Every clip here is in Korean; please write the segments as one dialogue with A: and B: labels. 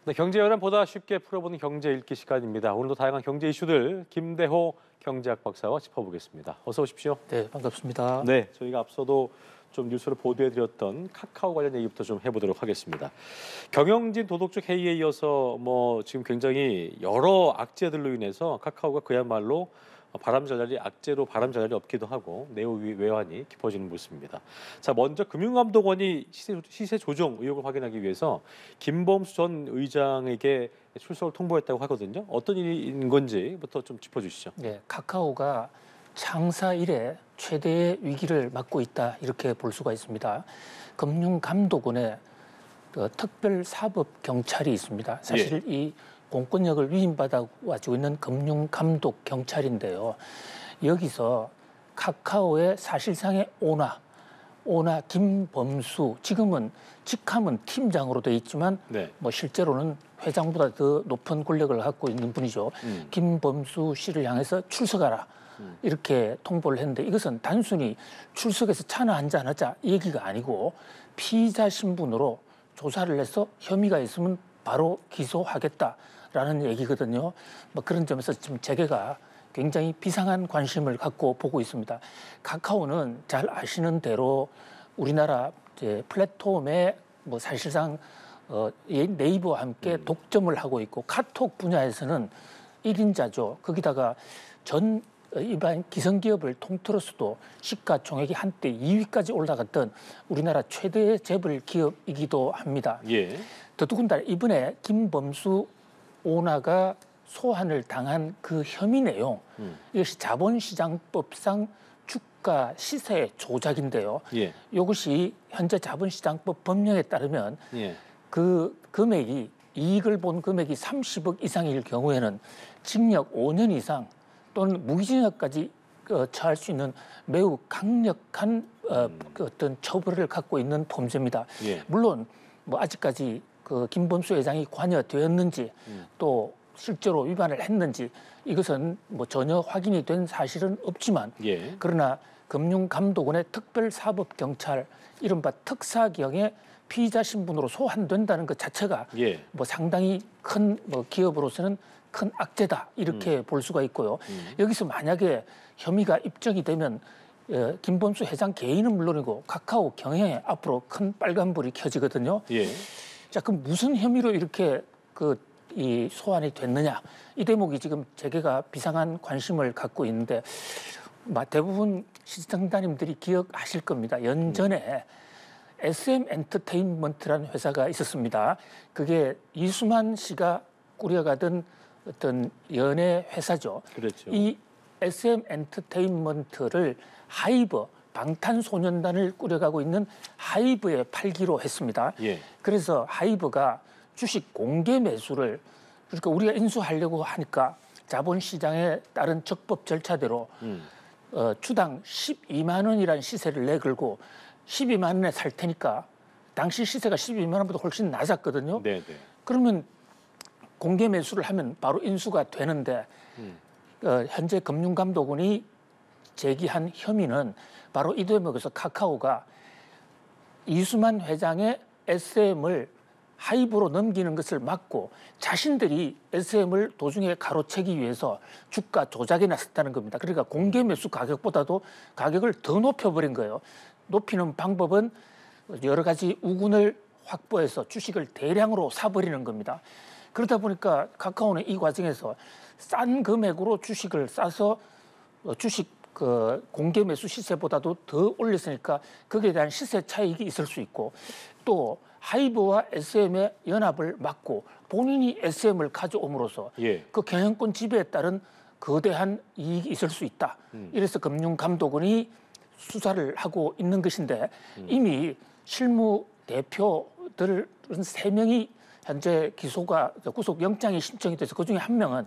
A: 네, 경제연은 보다 쉽게 풀어보는 경제 읽기 시간입니다. 오늘도 다양한 경제 이슈들 김대호 경제학 박사와 짚어보겠습니다. 어서 오십시오.
B: 네, 반갑습니다.
A: 네, 저희가 앞서도 좀 뉴스를 보도해드렸던 카카오 관련 얘기부터 좀 해보도록 하겠습니다. 경영진 도덕적 해이에 이어서 지금 굉장히 여러 악재들로 인해서 카카오가 그야말로 바람잡이 악재로 바람잡이 없기도 하고 내부 외환이 깊어지는 모습입니다. 자, 먼저 금융감독원이 시세 조정 의혹을 확인하기 위해서 김범수 전 의장에게 출석을 통보했다고 하거든요. 어떤 일인 건지부터 좀 짚어주시죠.
B: 네, 카카오가 창사 이래 최대의 위기를 맞고 있다 이렇게 볼 수가 있습니다. 금융감독원에 특별사법경찰이 있습니다. 사실 이 공권력을 위임받아 가지고 있는 금융감독경찰인데요. 여기서 카카오의 사실상의 오나 김범수, 지금은 직함은 팀장으로 돼 있지만 실제로는 회장보다 더 높은 권력을 갖고 있는 분이죠. 김범수 씨를 향해서 출석하라. 이렇게 통보를 했는데 이것은 단순히 출석해서 차나 한잔 하자 얘기가 아니고 피의자 신분으로 조사를 해서 혐의가 있으면 바로 기소하겠다라는 얘기거든요. 그런 점에서 지금 재계가 굉장히 비상한 관심을 갖고 보고 있습니다. 카카오는 잘 아시는 대로 우리나라 플랫폼에 사실상 네이버와 함께 독점을 하고 있고 카톡 분야에서는 1인자죠. 거기다가 일반 기성기업을 통틀어서도 시가총액이 한때 2위까지 올라갔던 우리나라 최대 재벌 기업이기도 합니다. 더더군다나 이번에 김범수 오나가 소환을 당한 그 혐의 내용, 이것이 자본시장법상 주가 시세 조작인데요. 이것이 현재 자본시장법 법령에 따르면 그 금액이 이익을 본 금액이 30억 이상일 경우에는 징역 5년 이상 또는 무기징역까지 처할 수 있는 매우 강력한 어떤 처벌을 갖고 있는 범죄입니다. 물론 아직까지 그 김범수 회장이 관여되었는지 또 실제로 위반을 했는지 이것은 전혀 확인이 된 사실은 없지만 그러나 금융감독원의 특별사법경찰 이른바 특사경에 피의자 신분으로 소환된다는 것 자체가 상당히 큰 기업으로서는 큰 악재다 이렇게 볼 수가 있고요. 여기서 만약에 혐의가 입증이 되면 김범수 회장 개인은 물론이고 카카오 경영에 앞으로 큰 빨간불이 켜지거든요. 자, 그럼 무슨 혐의로 이렇게 이 소환이 됐느냐? 이 대목이 지금 재계가 비상한 관심을 갖고 있는데 대부분 시청자님들이 기억하실 겁니다. 연전에 SM 엔터테인먼트라는 회사가 있었습니다. 그게 이수만 씨가 꾸려가던 어떤 연예 회사죠.
A: 그렇죠.
B: 이 SM 엔터테인먼트를 하이브 방탄소년단을 꾸려가고 있는 하이브에 팔기로 했습니다. 그래서 하이브가 주식 공개 매수를 그러니까 우리가 인수하려고 하니까 자본시장에 따른 적법 절차대로 주당 12만 원이라는 시세를 내걸고 12만 원에 살 테니까 당시 시세가 12만 원보다 훨씬 낮았거든요. 그러면 공개 매수를 하면 바로 인수가 되는데 현재 금융감독원이 제기한 혐의는 바로 이 대목에서 카카오가 이수만 회장의 SM을 하이브로 넘기는 것을 막고 자신들이 SM을 도중에 가로채기 위해서 주가 조작에 나섰다는 겁니다. 그러니까 공개 매수 가격보다도 가격을 더 높여버린 거예요. 높이는 방법은 여러 가지 우군을 확보해서 주식을 대량으로 사버리는 겁니다. 그러다 보니까 카카오는 이 과정에서 싼 금액으로 주식을 싸서 주식 공개 매수 시세보다도 더 올렸으니까 거기에 대한 시세 차익이 있을 수 있고 또 하이브와 SM의 연합을 막고 본인이 SM을 가져옴으로써 그 경영권 지배에 따른 거대한 이익이 있을 수 있다. 이래서 금융감독원이 수사를 하고 있는 것인데 이미 실무 대표들 3명이 현재 구속영장이 신청이 돼서 그중에 한 명은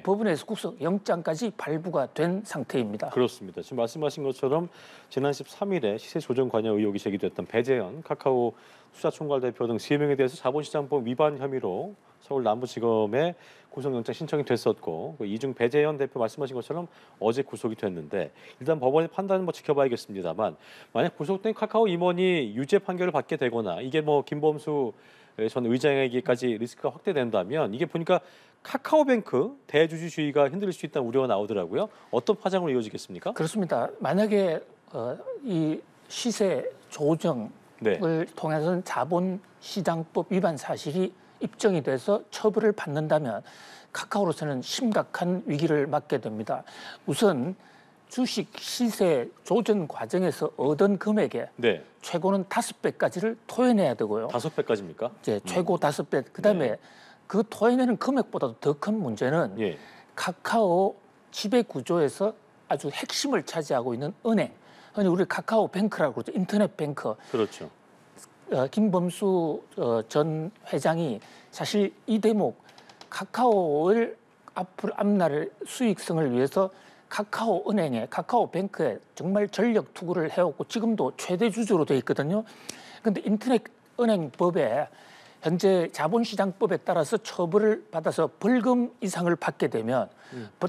B: 법원에서 구속영장까지 발부가 된 상태입니다.
A: 그렇습니다. 지금 말씀하신 것처럼 지난 13일에 시세 조정 관여 의혹이 제기됐던 배재현 카카오 수사총괄 대표 등 3명에 대해서 자본시장법 위반 혐의로 서울 남부지검에 구속영장 신청이 됐었고 이중 배재현 대표 말씀하신 것처럼 어제 구속이 됐는데 일단 법원의 판단은 지켜봐야겠습니다만 만약 구속된 카카오 임원이 유죄 판결을 받게 되거나 이게 김범수 전 의장에게까지 리스크가 확대된다면 이게 보니까 카카오뱅크 대주주주의가 흔들릴 수 있다는 우려가 나오더라고요. 어떤 파장으로 이어지겠습니까?
B: 그렇습니다. 만약에 이 시세 조정을
A: 네.
B: 통해서는 자본시장법 위반 사실이 입증이 돼서 처벌을 받는다면 카카오로서는 심각한 위기를 맞게 됩니다. 우선 주식 시세 조정 과정에서 얻은 금액의
A: 네.
B: 최고는 5배까지를 토해내야 되고요.
A: 5배까지입니까?
B: 이제 최고 5배. 그다음에
A: 네.
B: 그 토해내는 금액보다도 더 큰 문제는
A: 예.
B: 카카오 지배 구조에서 아주 핵심을 차지하고 있는 은행. 흔히 우리 카카오뱅크라고 그러죠. 인터넷 뱅크.
A: 그렇죠.
B: 김범수 전 회장이 사실 이 대목 카카오를 앞날 수익성을 위해서 카카오은행에 카카오뱅크에 정말 전력 투구를 해왔고 지금도 최대 주주로 돼 있거든요. 그런데 인터넷 은행법에 현재 자본시장법에 따라서 처벌을 받아서 벌금 이상을 받게 되면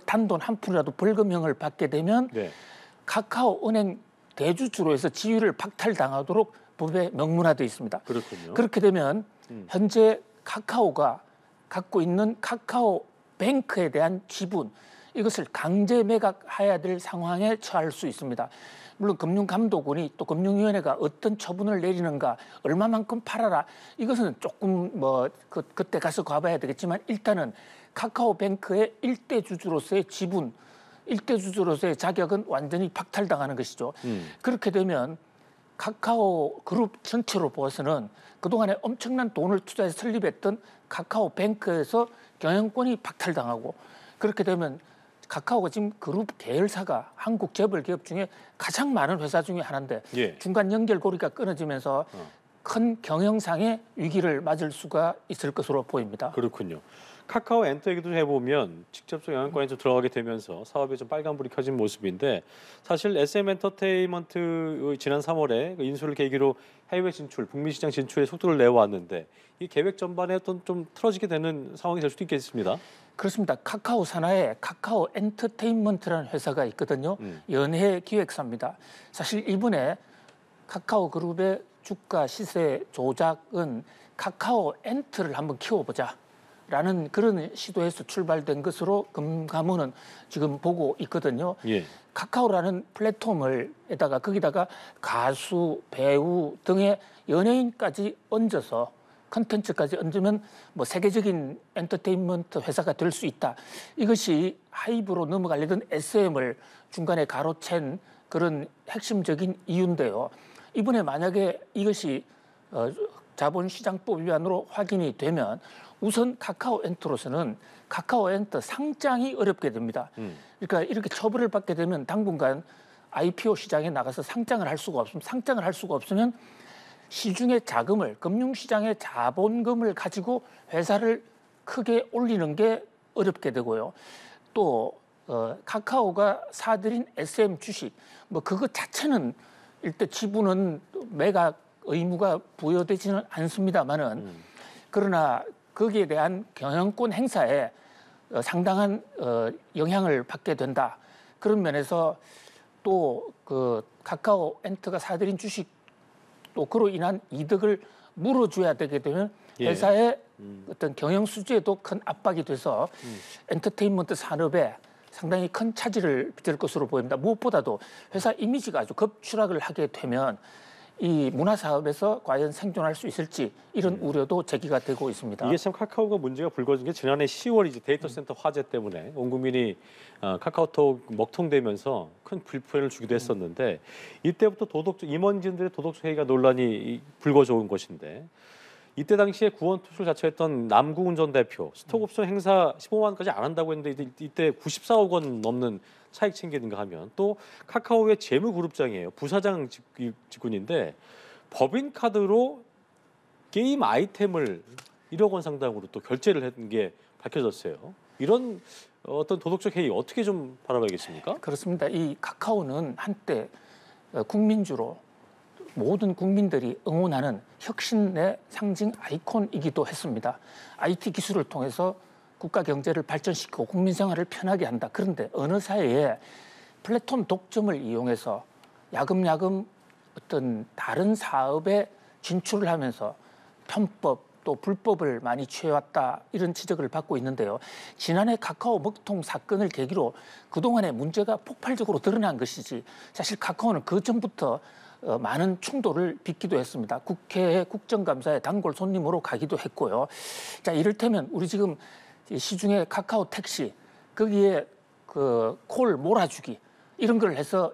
B: 단돈 한 푼이라도 벌금형을 받게 되면
A: 네.
B: 카카오은행 대주주로 해서 지위를 박탈당하도록 법에 명문화되어 있습니다.
A: 그렇군요.
B: 그렇게 되면 현재 카카오가 갖고 있는 카카오뱅크에 대한 지분 이것을 강제 매각해야 될 상황에 처할 수 있습니다. 물론 금융감독원이 또 금융위원회가 어떤 처분을 내리는가 얼마만큼 팔아라 이것은 조금 그때 가서 가봐야 되겠지만 일단은 카카오뱅크의 일대 주주로서의 지분 일대 주주로서의 자격은 완전히 박탈당하는 것이죠. 그렇게 되면 카카오 그룹 전체로 보아서는 그동안에 엄청난 돈을 투자해서 설립했던 카카오뱅크에서 경영권이 박탈당하고 그렇게 되면 카카오가 지금 그룹 계열사가 한국 재벌 기업 중에 가장 많은 회사 중에 하나인데
A: 예.
B: 중간 연결고리가 끊어지면서 큰 경영상의 위기를 맞을 수가 있을 것으로 보입니다.
A: 그렇군요. 카카오 엔터 얘기도 해보면 직접적 영향권에 좀 들어가게 되면서 사업에 좀 빨간불이 켜진 모습인데 사실 SM 엔터테인먼트 지난 3월에 그 인수를 계기로 해외 진출, 북미 시장 진출에 속도를 내왔는데 이 계획 전반에 어떤 좀 틀어지게 되는 상황이 될 수도 있겠습니다.
B: 그렇습니다. 카카오 산하에 카카오 엔터테인먼트라는 회사가 있거든요. 연예 기획사입니다. 사실 이번에 카카오 그룹의 주가 시세 조작은 카카오 엔트를 한번 키워보자. 라는 그런 시도에서 출발된 것으로 금감원은 지금 보고 있거든요.
A: 예.
B: 카카오라는 플랫폼을 에다가 거기다가 가수, 배우 등의 연예인까지 얹어서 컨텐츠까지 얹으면 뭐 세계적인 엔터테인먼트 회사가 될 수 있다. 이것이 하이브로 넘어가려던 SM을 중간에 가로챈 그런 핵심적인 이유인데요. 이번에 만약에 이것이 자본시장법 위반으로 확인이 되면 우선 카카오 엔터로서는 카카오 엔터 상장이 어렵게 됩니다. 그러니까 이렇게 처벌을 받게 되면 당분간 IPO 시장에 나가서 상장을 할 수가 없으면 상장을 할 수가 없으면 시중의 자금을 금융시장의 자본금을 가지고 회사를 크게 올리는 게 어렵게 되고요. 또 카카오가 사들인 SM 주식 뭐 그것 자체는 일단 지분은 매각 의무가 부여되지는 않습니다만은 그러나 거기에 대한 경영권 행사에 상당한 영향을 받게 된다. 그런 면에서 또 그 카카오 엔터가 사들인 주식 또 그로 인한 이득을 물어줘야 되게 되면 회사의 어떤 경영 수주에도 큰 압박이 돼서 엔터테인먼트 산업에 상당히 큰 차질을 빚을 것으로 보입니다. 무엇보다도 회사 이미지가 아주 급추락을 하게 되면 이 문화 사업에서 과연 생존할 수 있을지 이런 우려도 제기가 되고 있습니다.
A: 이게 참 카카오가 문제가 불거진 게 지난해 10월이지 데이터 센터 화재 때문에 온 국민이 카카오톡 먹통되면서 큰 불편을 주기도 했었는데 이때부터 도덕적 임원진들의 도덕적 해이가 논란이 불거져온 것인데 이때 당시에 구원 투수를 자처했던 남궁훈 전 대표 스톡옵션 행사 15만 원까지 안 한다고 했는데 이때 94억 원 넘는 차익 챙기는가 하면 또 카카오의 재무그룹장이에요. 부사장 직군인데 법인카드로 게임 아이템을 1억 원 상당으로 또 결제를 했던 게 밝혀졌어요. 이런 어떤 도덕적 해이 어떻게 좀 바라봐야겠습니까?
B: 그렇습니다. 이 카카오는 한때 국민주로 모든 국민들이 응원하는 혁신의 상징 아이콘이기도 했습니다. IT 기술을 통해서 국가 경제를 발전시키고 국민 생활을 편하게 한다. 그런데 어느 사이에 플랫폼 독점을 이용해서 야금야금 어떤 다른 사업에 진출을 하면서 편법, 또 불법을 많이 취해왔다 이런 지적을 받고 있는데요. 지난해 카카오 먹통 사건을 계기로 그동안의 문제가 폭발적으로 드러난 것이지 사실 카카오는 그 전부터 많은 충돌을 빚기도 했습니다. 국회의 국정감사에 단골 손님으로 가기도 했고요. 자, 이를테면 우리 지금 시중에 카카오 택시 거기에 그 콜 몰아주기 이런 걸 해서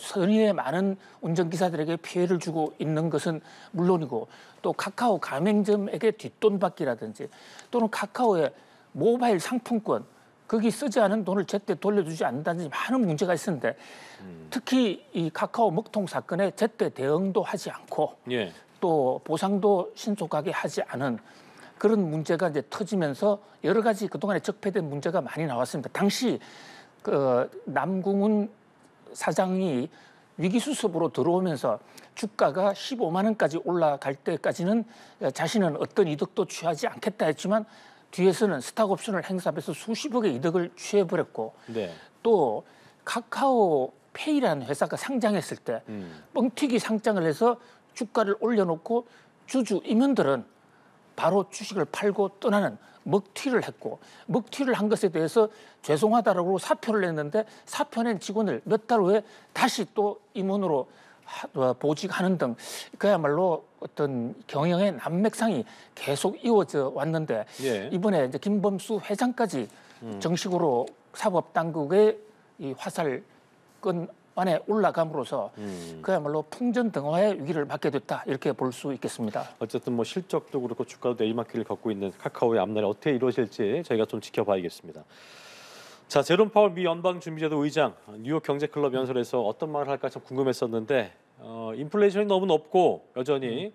B: 선의의 많은 운전기사들에게 피해를 주고 있는 것은 물론이고 또 카카오 가맹점에게 뒷돈받기라든지 또는 카카오의 모바일 상품권 거기 쓰지 않은 돈을 제때 돌려주지 않는다든지 많은 문제가 있었는데 특히 이 카카오 먹통 사건에 제때 대응도 하지 않고
A: 예.
B: 또 보상도 신속하게 하지 않은 그런 문제가 이제 터지면서 여러 가지 그동안에 적폐된 문제가 많이 나왔습니다. 당시 그 남궁훈 사장이 위기수습으로 들어오면서 주가가 15만 원까지 올라갈 때까지는 자신은 어떤 이득도 취하지 않겠다 했지만 뒤에서는 스탁옵션을 행사해서 수십억의 이득을 취해버렸고
A: 네.
B: 또 카카오페이라는 회사가 상장했을 때 뻥튀기 상장을 해서 주가를 올려놓고 주주 임원들은 바로 주식을 팔고 떠나는 먹튀를 했고 먹튀를 한 것에 대해서 죄송하다라고 사표를 냈는데 사표 낸 직원을 몇 달 후에 다시 또 임원으로 보직하는 등 그야말로 어떤 경영의 난맥상이 계속 이어져 왔는데
A: 예.
B: 이번에 이제 김범수 회장까지 정식으로 사법당국의 이 화살끈 안에 올라감으로써 그야말로 풍전등화의 위기를 맞게 됐다 이렇게 볼 수 있겠습니다.
A: 어쨌든 뭐 실적도 그렇고 주가도 내리막길을 걷고 있는 카카오의 앞날이 어떻게 이루어질지 저희가 좀 지켜봐야겠습니다. 자, 제롬 파월 미 연방준비제도 의장 뉴욕 경제클럽 연설에서 어떤 말을 할까 참 궁금했었는데 인플레이션이 너무 높고 여전히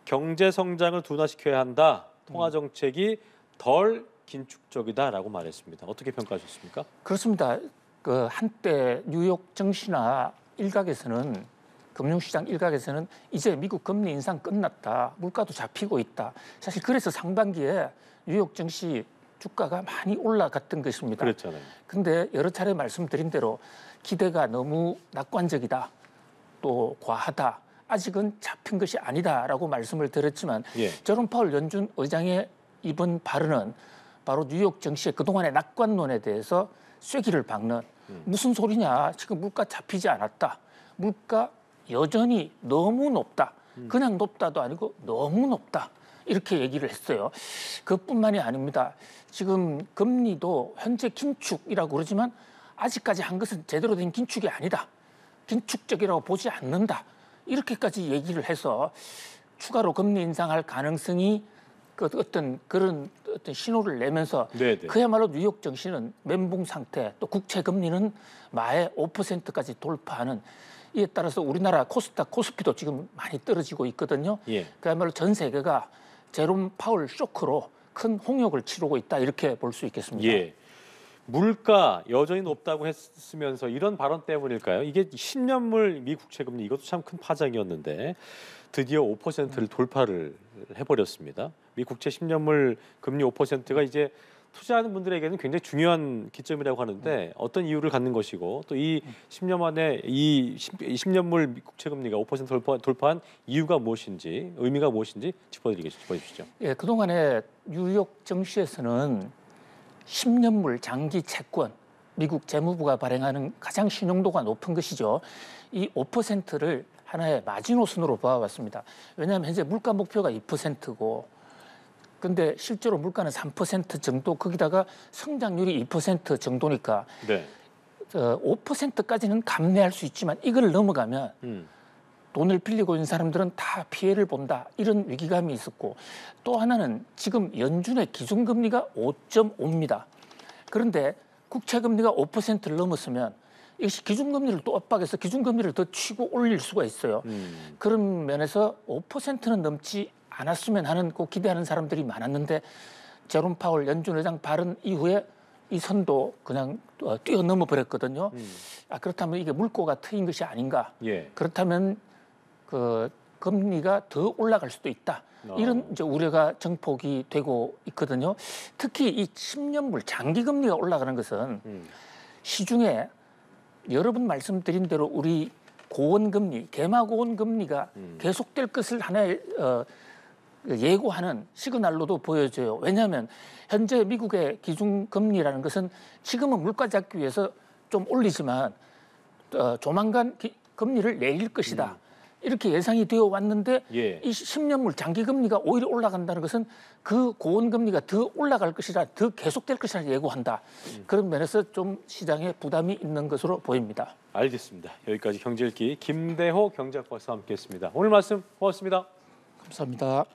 A: 경제 성장을 둔화시켜야 한다. 통화 정책이 덜 긴축적이다라고 말했습니다. 어떻게 평가하셨습니까?
B: 그렇습니다. 그 한때 뉴욕 증시나 일각에서는 금융시장 일각에서는 이제 미국 금리 인상 끝났다. 물가도 잡히고 있다. 사실 그래서 상반기에 뉴욕 증시 주가가 많이 올라갔던 것입니다.
A: 그렇잖아요.
B: 근데 여러 차례 말씀드린 대로 기대가 너무 낙관적이다. 또 과하다. 아직은 잡힌 것이 아니다라고 말씀을 드렸지만
A: 예.
B: 제롬 파월 연준 의장의 이번 발언은 바로 뉴욕 증시의 그동안의 낙관론에 대해서 쐐기를 박는 무슨 소리냐. 지금 물가 잡히지 않았다. 물가 여전히 너무 높다. 그냥 높다도 아니고 너무 높다. 이렇게 얘기를 했어요. 그뿐만이 아닙니다. 지금 금리도 현재 긴축이라고 그러지만 아직까지 한 것은 제대로 된 긴축이 아니다. 긴축적이라고 보지 않는다. 이렇게까지 얘기를 해서 추가로 금리 인상할 가능성이 어떤 그런 어떤 신호를 내면서
A: 네네.
B: 그야말로 뉴욕 증시는 멘붕 상태, 또 국채 금리는 마에 5%까지 돌파하는 이에 따라서 우리나라 코스닥, 코스피도 지금 많이 떨어지고 있거든요.
A: 예.
B: 그야말로 전 세계가 제롬 파월 쇼크로 큰 홍역을 치르고 있다 이렇게 볼 수 있겠습니다.
A: 예. 물가 여전히 높다고 했으면서 이런 발언 때문일까요? 이게 10년물 미 국채 금리 이것도 참 큰 파장이었는데 드디어 5%를 돌파를 해버렸습니다. 미 국채 10년물 금리 5%가 이제 투자하는 분들에게는 굉장히 중요한 기점이라고 하는데 어떤 이유를 갖는 것이고 또 이 10년 만에 이 10년물 국채 금리가 5% 돌파한 이유가 무엇인지 의미가 무엇인지 짚어주시죠.
B: 예, 그동안에 뉴욕 증시에서는 10년물 장기 채권 미국 재무부가 발행하는 가장 신용도가 높은 것이죠. 이 5%를 하나의 마지노선으로 봐왔습니다. 왜냐하면 현재 물가 목표가 2%고 근데 실제로 물가는 3% 정도 거기다가 성장률이 2% 정도니까
A: 네.
B: 5%까지는 감내할 수 있지만 이걸 넘어가면 돈을 빌리고 있는 사람들은 다 피해를 본다. 이런 위기감이 있었고 또 하나는 지금 연준의 기준금리가 5.5입니다. 그런데 국채금리가 5%를 넘었으면 이것이 기준금리를 또 압박해서 기준금리를 더 치고 올릴 수가 있어요. 그런 면에서 5%는 넘지 않았으면 하는 꼭 기대하는 사람들이 많았는데 제롬 파월 연준 의장 발언 이후에 이 선도 그냥 뛰어넘어 버렸거든요. 그렇다면 이게 물꼬가 트인 것이 아닌가.
A: 예.
B: 그렇다면 그 금리가 더 올라갈 수도 있다. 이런 이제 우려가 정폭이 되고 있거든요. 특히 이 10년물 장기 금리가 올라가는 것은 시중에 여러 번 말씀드린 대로 우리 고원 금리, 개마 고원 금리가 계속될 것을 하나의 예고하는 시그널로도 보여져요. 왜냐하면 현재 미국의 기준금리라는 것은 지금은 물가 잡기 위해서 좀 올리지만 조만간 금리를 내릴 것이다. 이렇게 예상이 되어 왔는데
A: 예.
B: 이 10년물 장기금리가 오히려 올라간다는 것은 그 고원금리가 더 올라갈 것이라 더 계속될 것이라 예고한다. 그런 면에서 좀 시장에 부담이 있는 것으로 보입니다.
A: 알겠습니다. 여기까지 경제읽기 김대호 경제학박사와 함께했습니다. 오늘 말씀 고맙습니다.
B: 감사합니다.